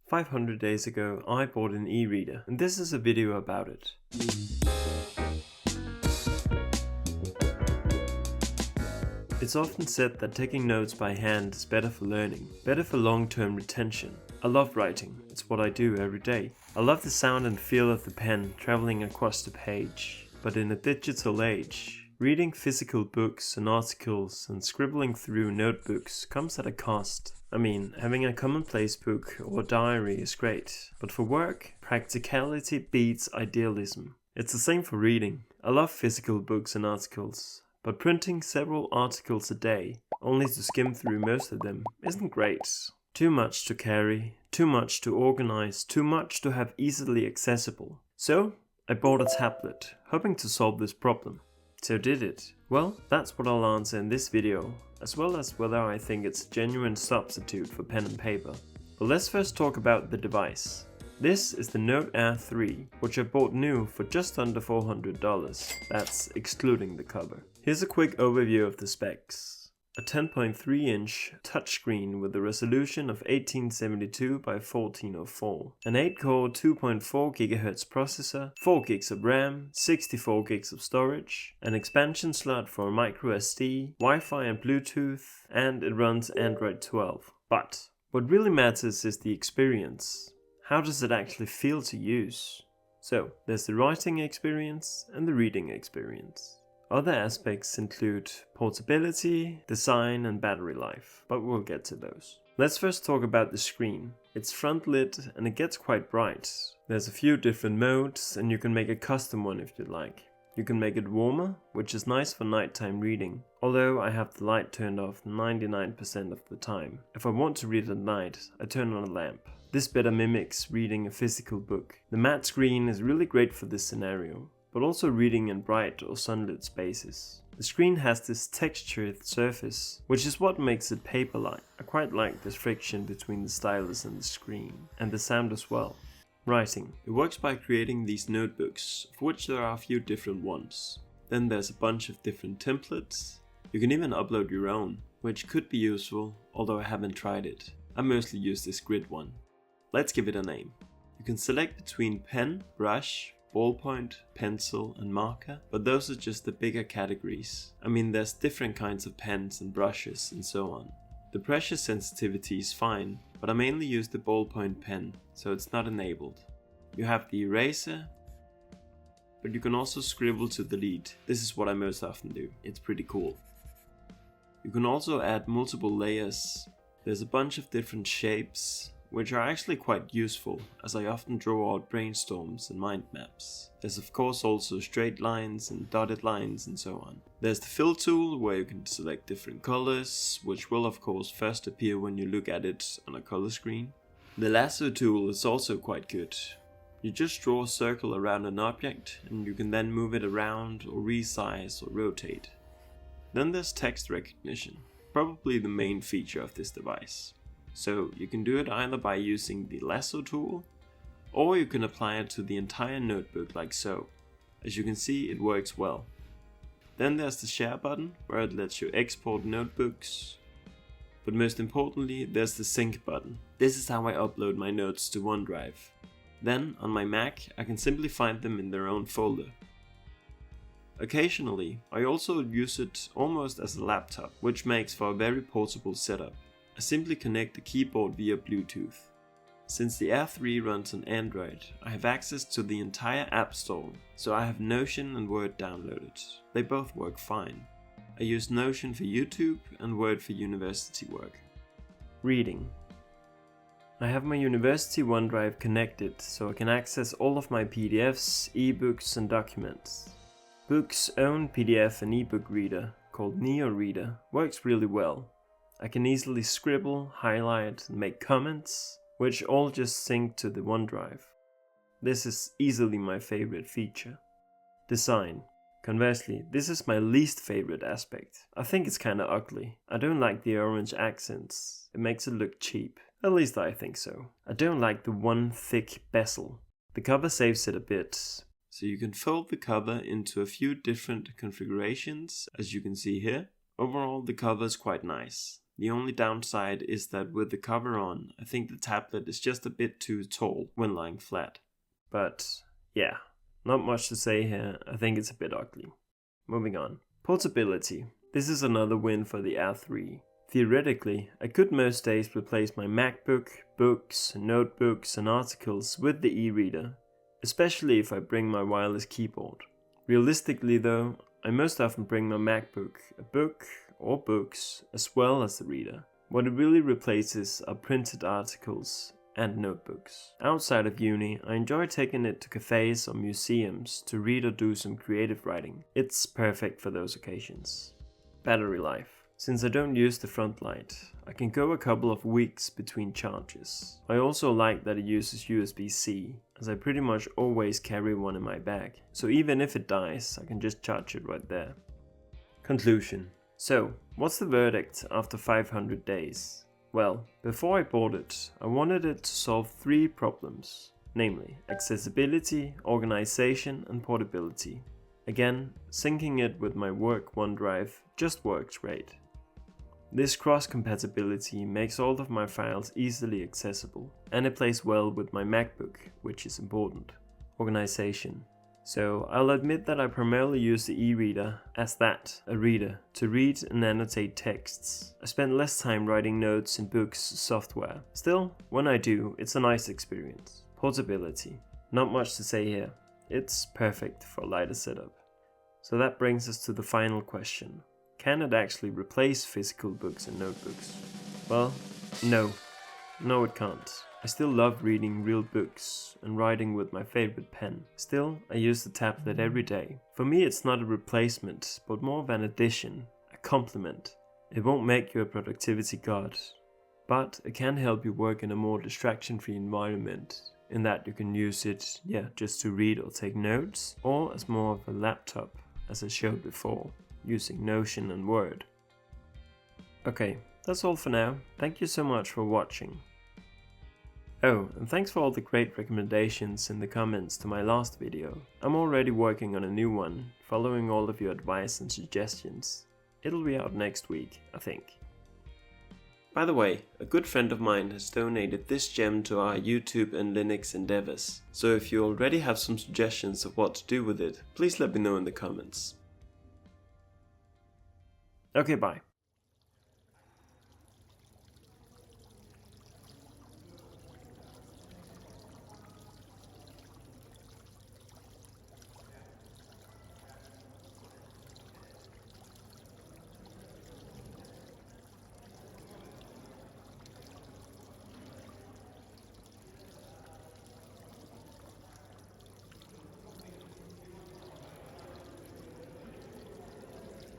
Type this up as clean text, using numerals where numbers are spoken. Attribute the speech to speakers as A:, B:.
A: 500 days ago I bought an e-reader, and this is a video about it. It's often said that taking notes by hand is better for learning, better for long-term retention. I love writing, it's what I do every day. I love the sound and feel of the pen traveling across the page. But in a digital age, reading physical books and articles and scribbling through notebooks comes at a cost. I mean, having a commonplace book or diary is great, but for work, practicality beats idealism. It's the same for reading. I love physical books and articles, but printing several articles a day, only to skim through most of them, isn't great. Too much to carry, too much to organize, too much to have easily accessible. So, I bought a tablet, hoping to solve this problem. So did it? Well, that's what I'll answer in this video, as well as whether I think it's a genuine substitute for pen and paper. But let's first talk about the device. This is the Note Air 3, which I bought new for just under $400, that's excluding the cover. Here's a quick overview of the specs. A 10.3-inch touchscreen with a resolution of 1872 by 1404, an 8-core 2.4 GHz processor, 4 GB of RAM, 64 GB of storage, an expansion slot for microSD, Wi-Fi and Bluetooth, and it runs Android 12. But what really matters is the experience. How does it actually feel to use? So, there's the writing experience and the reading experience. Other aspects include portability, design and battery life, but we'll get to those. Let's first talk about the screen. It's front lit and it gets quite bright. There's a few different modes and you can make a custom one if you'd like. You can make it warmer, which is nice for nighttime reading, although I have the light turned off 99% of the time. If I want to read at night, I turn on a lamp. This better mimics reading a physical book. The matte screen is really great for this scenario, but also reading in bright or sunlit spaces. The screen has this textured surface, which is what makes it paper-like. I quite like this friction between the stylus and the screen, and the sound as well. Writing. It works by creating these notebooks, of which there are a few different ones. Then there's a bunch of different templates. You can even upload your own, which could be useful, although I haven't tried it. I mostly use this grid one. Let's give it a name. You can select between pen, brush, ballpoint, pencil and marker, but those are just the bigger categories. I mean, there's different kinds of pens and brushes and so on. The pressure sensitivity is fine, but I mainly use the ballpoint pen, so it's not enabled. You have the eraser, but you can also scribble to delete. This is what I most often do. It's pretty cool. You can also add multiple layers. There's a bunch of different shapes, which are actually quite useful, as I often draw out brainstorms and mind maps. There's of course also straight lines and dotted lines and so on. There's the fill tool, where you can select different colors, which will of course first appear when you look at it on a color screen. The lasso tool is also quite good. You just draw a circle around an object, and you can then move it around or resize or rotate. Then there's text recognition, probably the main feature of this device. So you can do it either by using the lasso tool, or you can apply it to the entire notebook like so. As you can see, it works well. Then there's the share button, where it lets you export notebooks. But most importantly, there's the sync button. This is how I upload my notes to OneDrive. Then on my Mac, I can simply find them in their own folder. Occasionally, I also use it almost as a laptop, which makes for a very portable setup. I simply connect the keyboard via Bluetooth. Since the Air 3 runs on Android, I have access to the entire App Store, so I have Notion and Word downloaded. They both work fine. I use Notion for YouTube and Word for university work. Reading. I have my university OneDrive connected, so I can access all of my PDFs, ebooks and documents. Boox' own PDF and ebook reader, called eReader, works really well. I can easily scribble, highlight, and make comments, which all just sync to the OneDrive. This is easily my favorite feature. Design. Conversely, this is my least favorite aspect. I think it's kinda ugly. I don't like the orange accents. It makes it look cheap. At least I think so. I don't like the one thick bezel. The cover saves it a bit. So you can fold the cover into a few different configurations, as you can see here. Overall, the cover is quite nice. The only downside is that with the cover on, I think the tablet is just a bit too tall when lying flat. But yeah, not much to say here, I think it's a bit ugly. Moving on. Portability. This is another win for the Air 3. Theoretically, I could most days replace my MacBook, books, notebooks and articles with the eReader, especially if I bring my wireless keyboard. Realistically though, I most often bring my MacBook, a book or books, as well as the reader. What it really replaces are printed articles and notebooks. Outside of uni, I enjoy taking it to cafes or museums to read or do some creative writing. It's perfect for those occasions. Battery life. Since I don't use the front light, I can go a couple of weeks between charges. I also like that it uses USB-C, as I pretty much always carry one in my bag, so even if it dies, I can just charge it right there. Conclusion. So, what's the verdict after 500 days? Well, before I bought it, I wanted it to solve 3 problems, namely accessibility, organization and portability. Again, syncing it with my work OneDrive just works great. This cross-compatibility makes all of my files easily accessible, and it plays well with my MacBook, which is important. Organization. So I'll admit that I primarily use the eReader as that, a reader, to read and annotate texts. I spend less time writing notes in Boox software. Still, when I do, it's a nice experience. Portability. Not much to say here. It's perfect for a lighter setup. So that brings us to the final question. Can it actually replace physical books and notebooks? Well, no. No, it can't. I still love reading real books and writing with my favorite pen. Still, I use the tablet every day. For me, it's not a replacement, but more of an addition, a complement. It won't make you a productivity god, but it can help you work in a more distraction-free environment, in that you can use it, just to read or take notes, or as more of a laptop, as I showed before, using Notion and Word. Okay, that's all for now. Thank you so much for watching. Oh, and thanks for all the great recommendations in the comments to my last video. I'm already working on a new one, following all of your advice and suggestions. It'll be out next week, I think. By the way, a good friend of mine has donated this gem to our YouTube and Linux endeavors, so if you already have some suggestions of what to do with it, please let me know in the comments. Okay, bye.